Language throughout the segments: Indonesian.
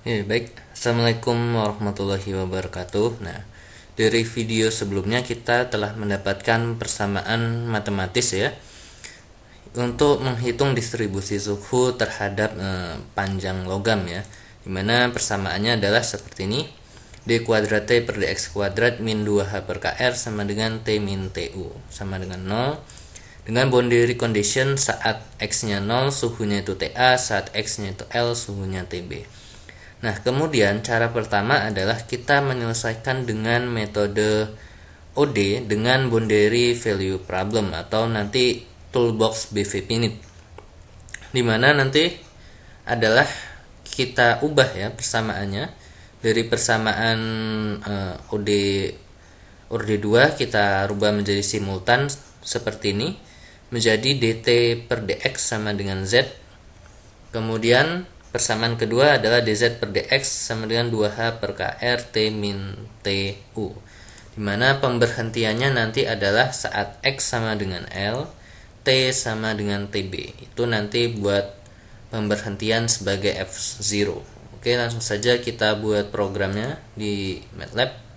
Ya, baik. Assalamualaikum warahmatullahi wabarakatuh. Nah, dari video sebelumnya kita telah mendapatkan persamaan matematis ya untuk menghitung distribusi suhu terhadap panjang logam ya. Dimana persamaannya adalah seperti ini: d kuadrat t per dx kuadrat min 2h per kr sama dengan t min tu sama dengan 0, dengan boundary condition saat x-nya 0 suhunya itu Ta, saat x-nya itu L suhunya Tb. Nah, kemudian cara pertama adalah kita menyelesaikan dengan metode OD dengan boundary value problem atau nanti toolbox BV-Pinit, dimana nanti adalah kita ubah ya persamaannya dari persamaan OD 2 kita rubah menjadi simultan seperti ini, menjadi dt per dx sama dengan z. Kemudian persamaan kedua adalah dz per dx sama dengan 2h per kr t min tu, dimana pemberhentiannya nanti adalah saat x sama dengan L, t sama dengan tb. Itu nanti buat pemberhentian sebagai f0. Oke, langsung saja kita buat programnya di MATLAB.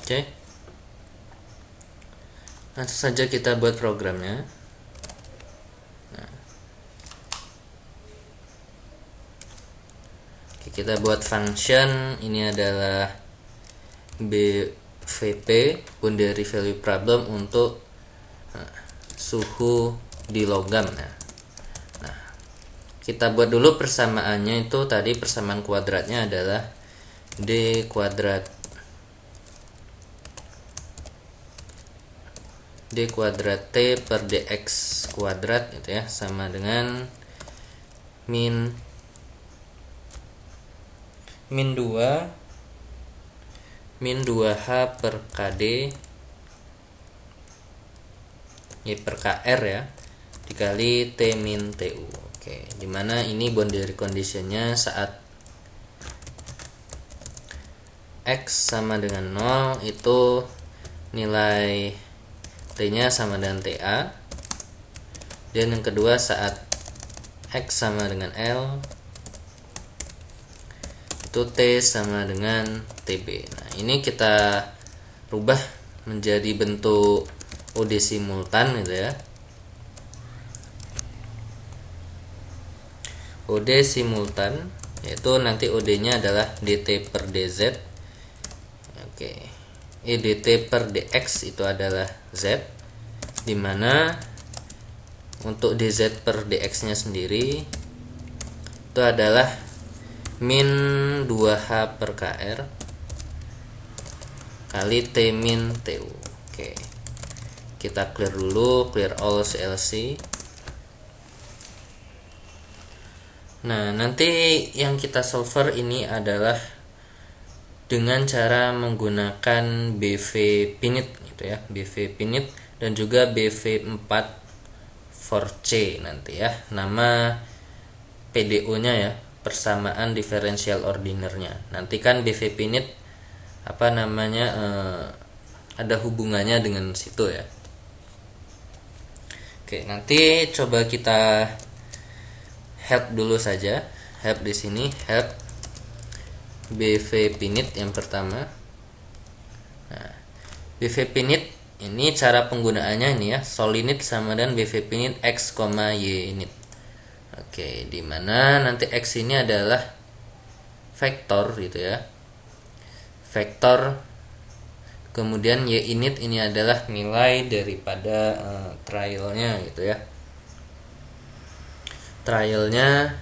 Oke, langsung saja kita buat programnya. Kita buat function ini adalah BVP, boundary value problem, untuk suhu di logam ya. Nah, kita buat dulu persamaannya. Itu tadi persamaan kuadratnya adalah d kuadrat t per dx kuadrat gitu ya, sama dengan min 2h per kd per kr ya, dikali t min tu. Oke, dimana ini boundary conditionnya saat x sama dengan 0 itu nilai t nya sama dengan ta, dan yang kedua saat x sama dengan L itu T sama dengan TB. Nah, ini kita rubah menjadi bentuk OD simultan gitu ya. OD simultan yaitu nanti OD-nya adalah dt per dz. Oke. dt per dx itu adalah z, dimana untuk dz per dx-nya sendiri itu adalah min 2h per kr kali t min tu. Oke, kita clear dulu, clear all CLC. Nah, nanti yang kita solver ini adalah dengan cara menggunakan BV-Pinit gitu ya, BV-Pinit dan juga BV4 for C nanti ya, nama PDO-nya ya, persamaan diferensial ordinernya. Nanti kan BV-Pinit ada hubungannya dengan situ ya. Oke, nanti coba kita help dulu saja. Help di sini, help BV-Pinit yang pertama. Nah, BV-Pinit ini cara penggunaannya ini ya, solinit sama dengan BV-Pinit x, y init. Oke, dimana nanti x ini adalah vektor gitu ya, vektor, kemudian y init ini adalah nilai daripada trialnya gitu ya. Trialnya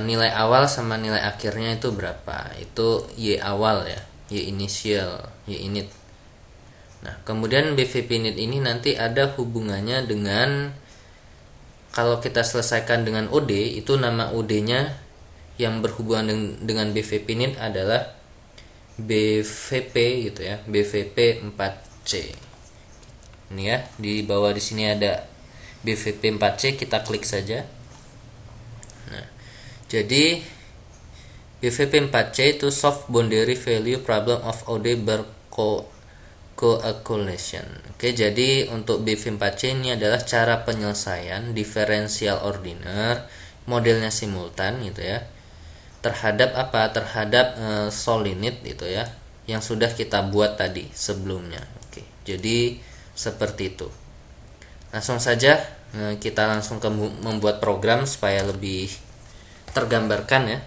nilai awal sama nilai akhirnya itu berapa, itu y awal ya, y inisial, y init. Nah, kemudian BV-Pinit ini nanti ada hubungannya dengan, kalau kita selesaikan dengan OD, itu nama OD-nya yang berhubungan dengan BV-Pinit adalah BVP gitu ya, BVP 4C. Ini ya, di bawah di sini ada BVP 4C, kita klik saja. Nah, jadi BVP 4C itu soft boundary value problem of Aude-Ber coagulation. Oke, jadi untuk BV 4C ini adalah cara penyelesaian diferensial ordiner modelnya simultan gitu ya. Terhadap apa? Terhadap solinid gitu ya, yang sudah kita buat tadi sebelumnya. Oke. Jadi seperti itu. Langsung saja kita langsung membuat program supaya lebih tergambarkan ya.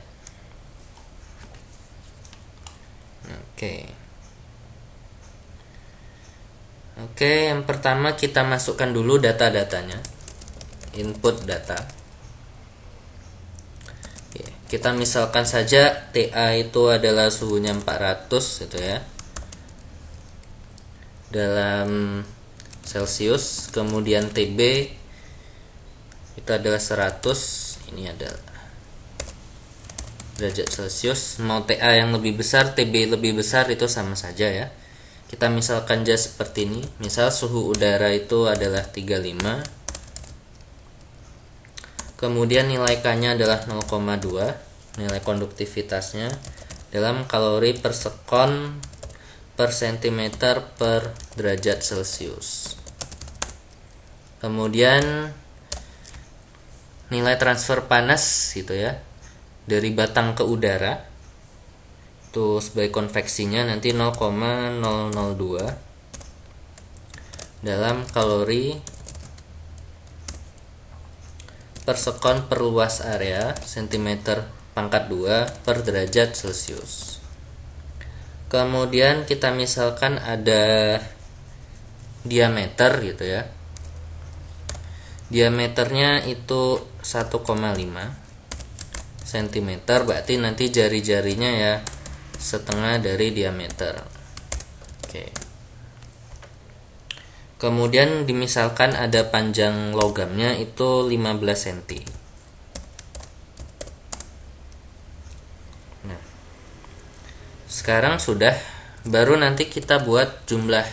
Oke, yang pertama kita masukkan dulu data-datanya. Input data. Oke, kita misalkan saja TA itu adalah suhunya 400 gitu ya. Dalam Celcius, kemudian TB itu adalah 100, ini adalah derajat Celcius. Mau TA yang lebih besar, TB lebih besar itu sama saja ya. Kita misalkan aja seperti ini. Misal suhu udara itu adalah 35. Kemudian nilai K-nya adalah 0,2. Nilai konduktivitasnya dalam kalori per sekon per sentimeter per derajat Celcius. Kemudian nilai transfer panas gitu ya, dari batang ke udara itu sebagai konveksinya nanti 0,002 dalam kalori per sekon per luas area sentimeter pangkat 2 per derajat Celcius. Kemudian kita misalkan ada diameter gitu ya. Diameternya itu 1,5 cm, berarti nanti jari-jarinya ya setengah dari diameter. Oke. Kemudian dimisalkan ada panjang logamnya itu 15 cm. Nah, sekarang sudah, baru nanti kita buat jumlah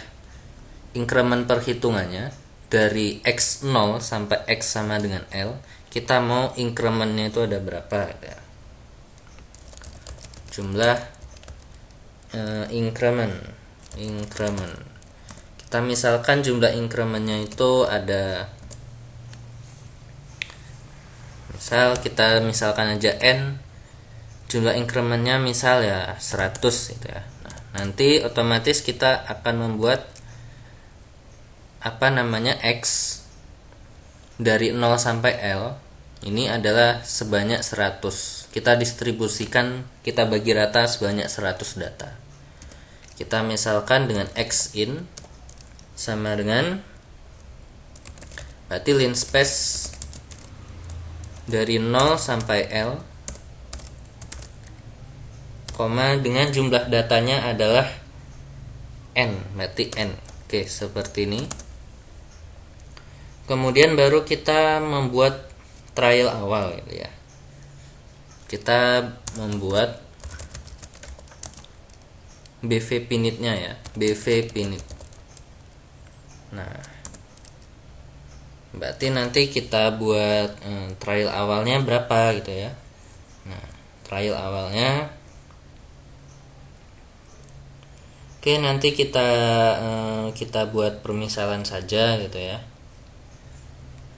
increment perhitungannya dari X0 sampai X sama dengan L. Kita mau incrementnya itu ada berapa ya. Jumlah increment. Kita misalkan jumlah incrementnya itu ada, kita misalkan aja N, jumlah incrementnya misal ya 100 gitu ya. Nah, nanti otomatis kita akan membuat X dari 0 sampai L ini adalah sebanyak 100. Kita distribusikan, kita bagi rata sebanyak 100 data. Kita misalkan dengan X in sama dengan, berarti line space dari 0 sampai L, dengan jumlah datanya adalah N, berarti N. Oke, seperti ini. Kemudian baru kita membuat trial awal gitu ya. Kita membuat BV pinitnya ya, BV pinit. Nah, berarti nanti kita buat trial awalnya berapa gitu ya. Nah, trial awalnya, oke, nanti kita buat permisalan saja gitu ya.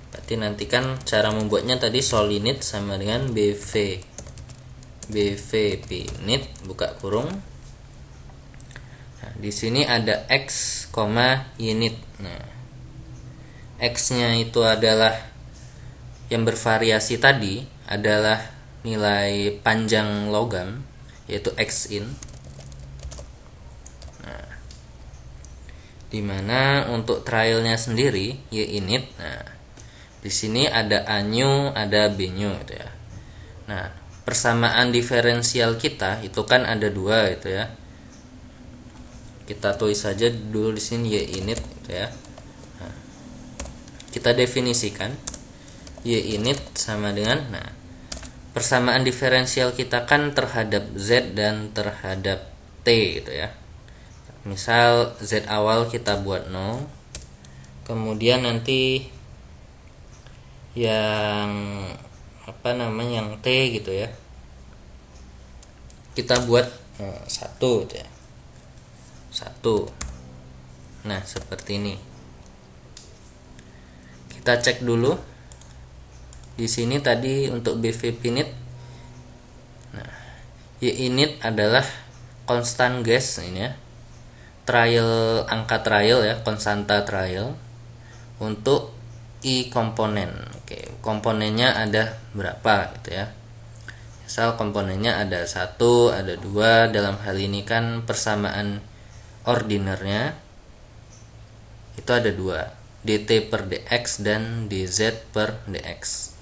Berarti nanti kan cara membuatnya tadi solinid sama dengan BV pinit buka kurung. Nah, di sini ada X, unit. Nah, X-nya itu adalah yang bervariasi tadi, adalah nilai panjang logam yaitu X in. Nah, dimana untuk trialnya sendiri Y init. Nah, di sini ada A-new, ada B-new gitu ya. Nah, persamaan diferensial kita itu kan ada dua gitu ya. Kita tulis saja dulu di sini Y init gitu ya. Nah, kita definisikan Y init sama dengan, nah, persamaan diferensial kita kan terhadap Z dan terhadap T gitu ya. Misal Z awal kita buat 0, kemudian nanti yang yang T gitu ya, kita buat satu gitu ya. Satu. Nah, seperti ini. Kita cek dulu. Di sini tadi untuk BV init. Nah, Y init adalah konstan gas ini ya. Trial, angka trial ya, konstanta trial. Untuk I komponen. Oke, komponennya ada berapa gitu ya. Misal komponennya ada 1, ada 2. Dalam hal ini kan persamaan ordinernya itu ada 2, dt per dx dan dz per dx.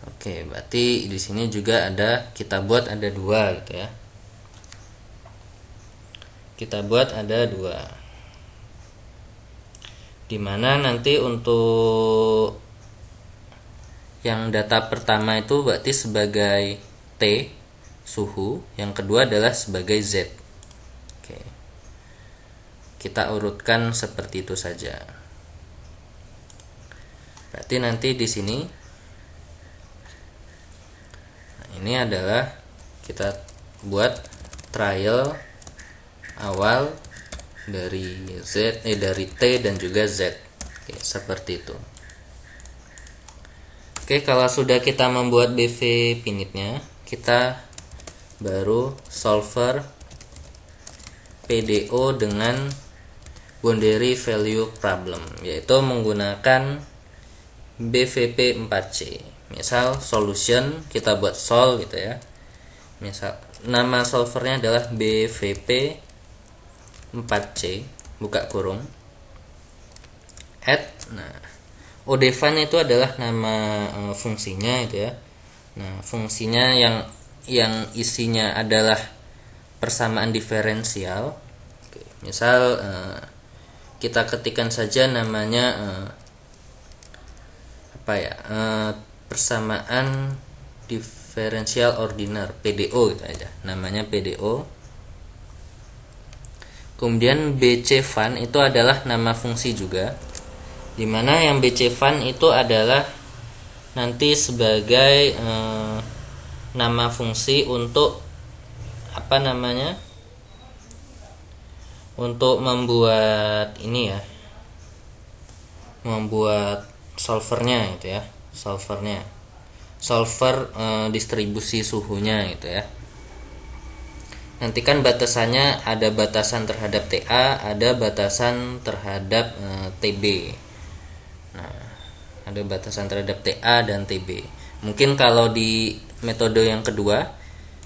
Oke, berarti di sini juga ada, kita buat ada 2 gitu ya. Kita buat ada 2. Dimana nanti untuk yang data pertama itu berarti sebagai T suhu, yang kedua adalah sebagai Z. Oke. Kita urutkan seperti itu saja. Berarti nanti di sini, nah, ini adalah kita buat trial awal dari dari T dan juga Z. Oke, seperti itu. Oke, kalau sudah kita membuat BV pinitnya, kita baru solver PDO dengan boundary value problem, yaitu menggunakan BVP 4C. Misal solution, kita buat sol gitu ya. Misal nama solvernya adalah BVP 4C, buka kurung, add. Nah, odefine itu adalah nama fungsinya itu ya. Nah, fungsinya yang isinya adalah persamaan diferensial. Oke, misal kita ketikkan saja namanya persamaan diferensial ordiner, PDO gitu aja. Namanya PDO. Kemudian BC fun itu adalah nama fungsi juga, dimana yang BC fun itu adalah nanti sebagai nama fungsi untuk untuk membuat ini ya, membuat solvernya gitu ya, solver distribusi suhunya gitu ya. Nanti kan batasannya ada batasan terhadap TA, ada batasan terhadap TB. Nah, ada batasan terhadap TA dan TB. Mungkin kalau di metode yang kedua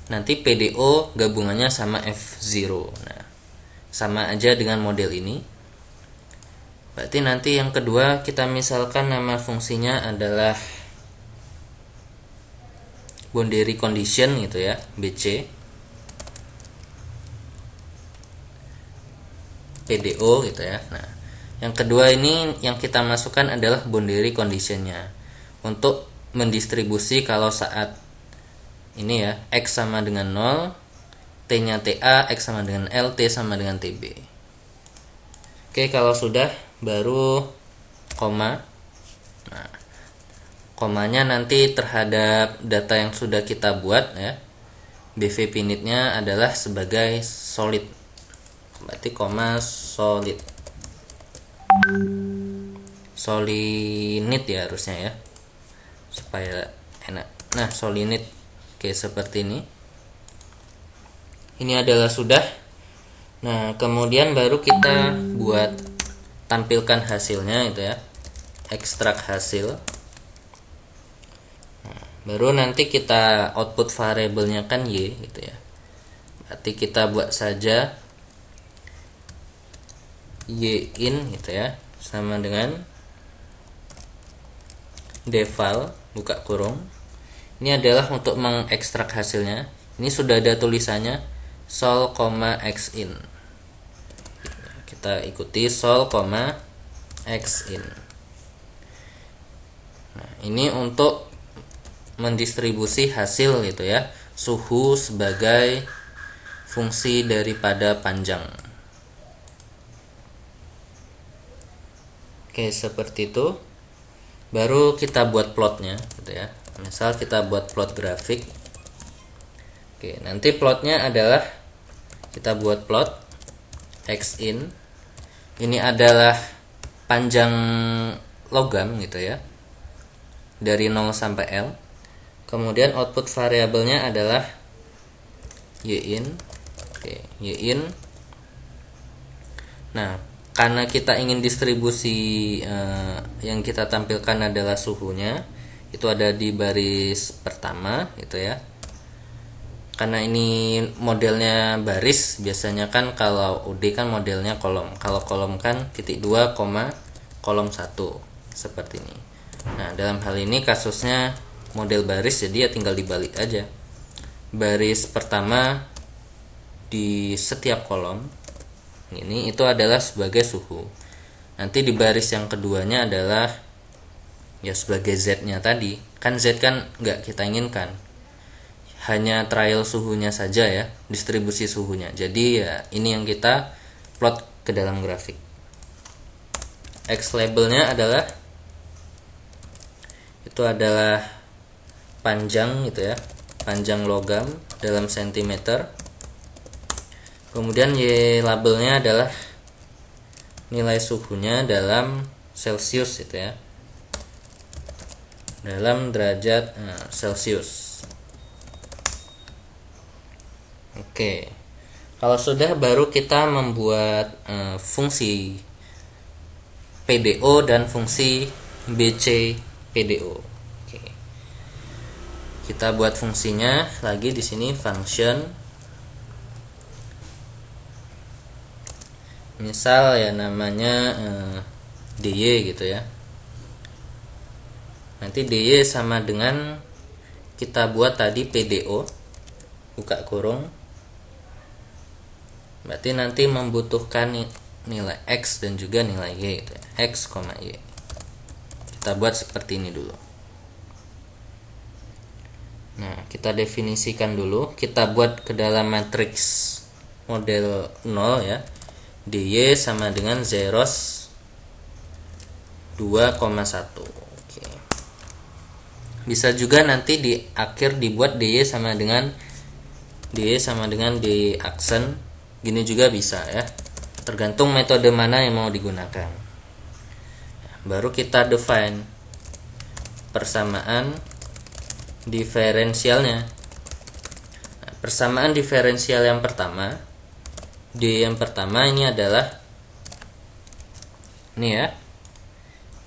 nanti PDO gabungannya sama F0. Nah, sama aja dengan model ini. Berarti nanti yang kedua kita misalkan nama fungsinya adalah boundary condition gitu ya, BC PDO gitu ya. Nah, yang kedua ini yang kita masukkan adalah boundary conditionnya untuk mendistribusi kalau saat ini ya, X sama dengan 0, T nya TA, X sama dengan L, T sama dengan TB. Oke, kalau sudah baru koma. Nah, komanya nanti terhadap data yang sudah kita buat ya, BV pinitnya adalah sebagai solid. Berarti koma solid, solinit ya harusnya ya, supaya enak. Nah, solinit. Oke, seperti ini. Ini adalah sudah. Nah, kemudian baru kita buat tampilkan hasilnya itu ya, ekstrak hasil. Nah, baru nanti kita output variabelnya kan Y gitu ya. Berarti kita buat saja Y in gitu ya, sama dengan deval buka kurung. Ini adalah untuk mengekstrak hasilnya. Ini sudah ada tulisannya sol, x in. Kita ikuti sol, x in. Nah, ini untuk mendistribusi hasil gitu ya, suhu sebagai fungsi daripada panjang. Oke, seperti itu. Baru kita buat plotnya gitu ya. Misal kita buat plot grafik. Oke, nanti plotnya adalah kita buat plot X in. Ini adalah panjang logam gitu ya, dari 0 sampai L. Kemudian output variabelnya adalah y in. Oke, y in. Nah, karena kita ingin distribusi yang kita tampilkan adalah suhunya, itu ada di baris pertama gitu ya. Karena ini modelnya baris, biasanya kan kalau UD kan modelnya kolom. Kalau kolom kan titik 2, kolom 1 seperti ini. Nah, dalam hal ini kasusnya model baris, jadi ya tinggal dibalik aja. Baris pertama di setiap kolom ini itu adalah sebagai suhu. Nanti di baris yang keduanya adalah ya sebagai Z-nya tadi. Kan Z kan nggak kita inginkan, hanya trial suhunya saja ya, distribusi suhunya. Jadi ya ini yang kita plot ke dalam grafik. X labelnya adalah itu adalah panjang gitu ya, panjang logam dalam sentimeter. Kemudian Y labelnya adalah nilai suhunya dalam Celsius gitu ya, dalam derajat Celcius. Oke, kalau sudah baru kita membuat fungsi PDO dan fungsi BC PDO. Oke. Kita buat fungsinya lagi di sini, function. Misal ya namanya dy gitu ya. Nanti dy sama dengan kita buat tadi PDO, buka kurung. Berarti nanti membutuhkan nilai X dan juga nilai Y gitu ya. X, Y. Kita buat seperti ini dulu. Nah, kita definisikan dulu. Kita buat ke dalam matriks model 0 ya. dy sama dengan zeros 2,1. Oke. Bisa juga nanti di akhir dibuat dy sama dengan di aksen. Gini juga bisa ya, tergantung metode mana yang mau digunakan. Baru kita define persamaan diferensialnya. Nah, persamaan diferensial yang pertama, D yang pertama ini adalah ini ya,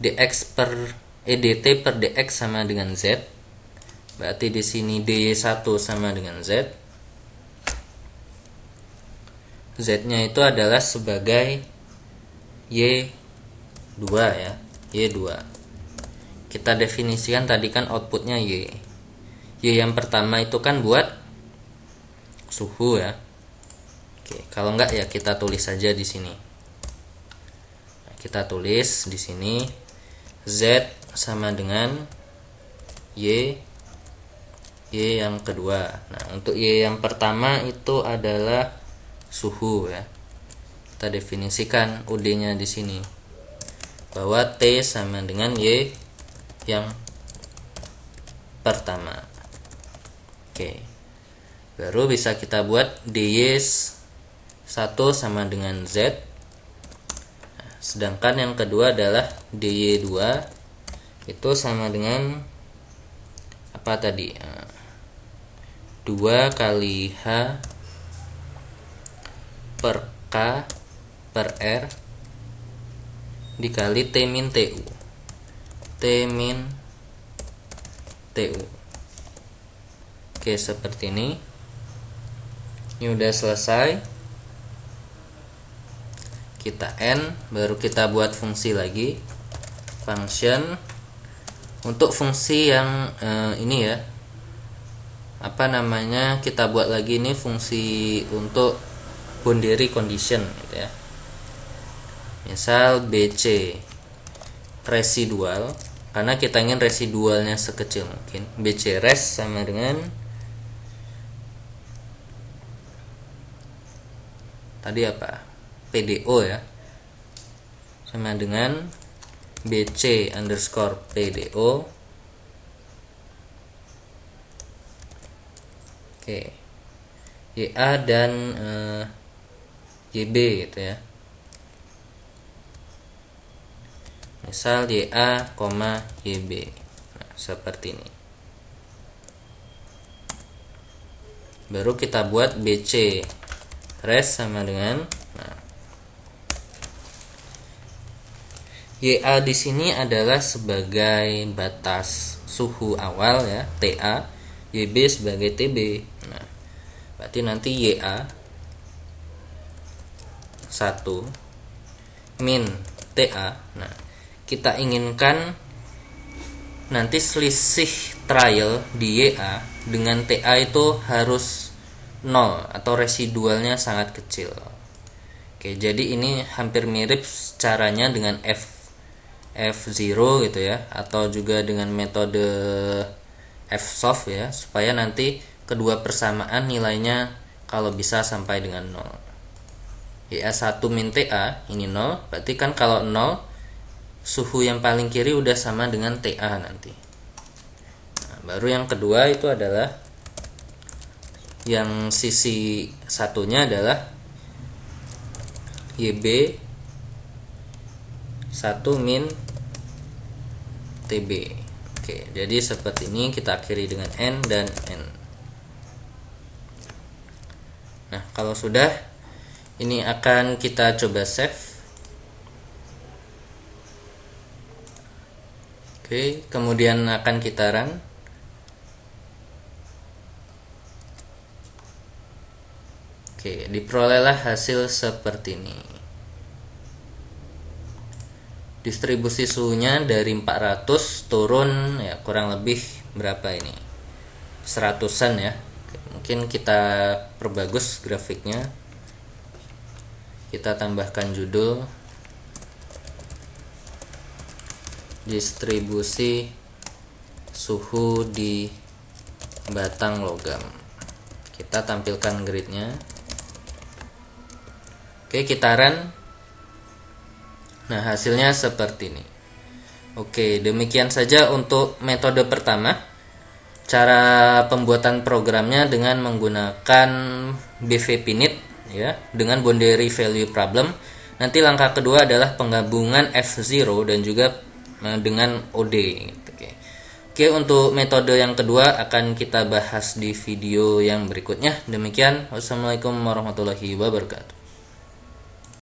dx per dt per dx sama dengan z. Berarti di sini dy1 sama dengan z. Z-nya itu adalah sebagai Y2 ya, Y2. Kita definisikan tadi kan outputnya Y. Y yang pertama itu kan buat suhu ya. Oke, kalau enggak ya kita tulis saja di sini. Nah, kita tulis di sini Z sama dengan Y yang kedua. Nah, untuk Y yang pertama itu adalah suhu ya. Kita definisikan UD-nya di sini bahwa T sama dengan Y yang pertama. Oke. Baru bisa kita buat dy1 sama dengan Z. Nah, sedangkan yang kedua adalah dy2 itu sama dengan apa tadi? 2 kali H per K per R dikali T min TU. T min TU. Oke, seperti ini. Ini udah selesai. Kita N, baru kita buat fungsi lagi. Function. Untuk fungsi yang ini ya, apa namanya, kita buat lagi ini fungsi untuk boundary condition gitu ya. Misal BC residual, karena kita ingin residualnya sekecil mungkin. BC res sama dengan tadi apa? PDO ya. Sama dengan BC underscore PDO. Oke. YA dan YB gitu ya. Misal YA, YB. Nah, seperti ini. Baru kita buat BC. Res sama dengan YA di sini adalah sebagai batas suhu awal ya, TA, YB sebagai TB. Nah, berarti nanti YA 1 min TA. Nah, kita inginkan nanti selisih trial di YA dengan TA itu harus 0 atau residualnya sangat kecil. Oke, jadi ini hampir mirip caranya dengan F0 gitu ya, atau juga dengan metode Fsolve ya, supaya nanti kedua persamaan nilainya kalau bisa sampai dengan 0. YA1 min TA ini 0, berarti kan kalau 0 suhu yang paling kiri udah sama dengan TA nanti. Nah, baru yang kedua itu adalah yang sisi satunya adalah YB 1 min TB. Oke, jadi seperti ini kita akhiri dengan N dan N. Nah, kalau sudah, ini akan kita coba save. Oke, kemudian akan kita run. Oke, diperolehlah hasil seperti ini. Distribusi suhunya dari 400 turun ya kurang lebih berapa ini? 100-an ya. Oke, mungkin kita perbagus grafiknya. Kita tambahkan judul distribusi suhu di batang logam. Kita tampilkan gridnya. Oke, kita run. Nah, hasilnya seperti ini. Oke, demikian saja untuk metode pertama. Cara pembuatan programnya dengan menggunakan BV-Pinit ya, dengan boundary value problem. Nanti langkah kedua adalah penggabungan F0 dan juga dengan OD. Oke, untuk metode yang kedua akan kita bahas di video yang berikutnya. Demikian, wassalamualaikum warahmatullahi wabarakatuh.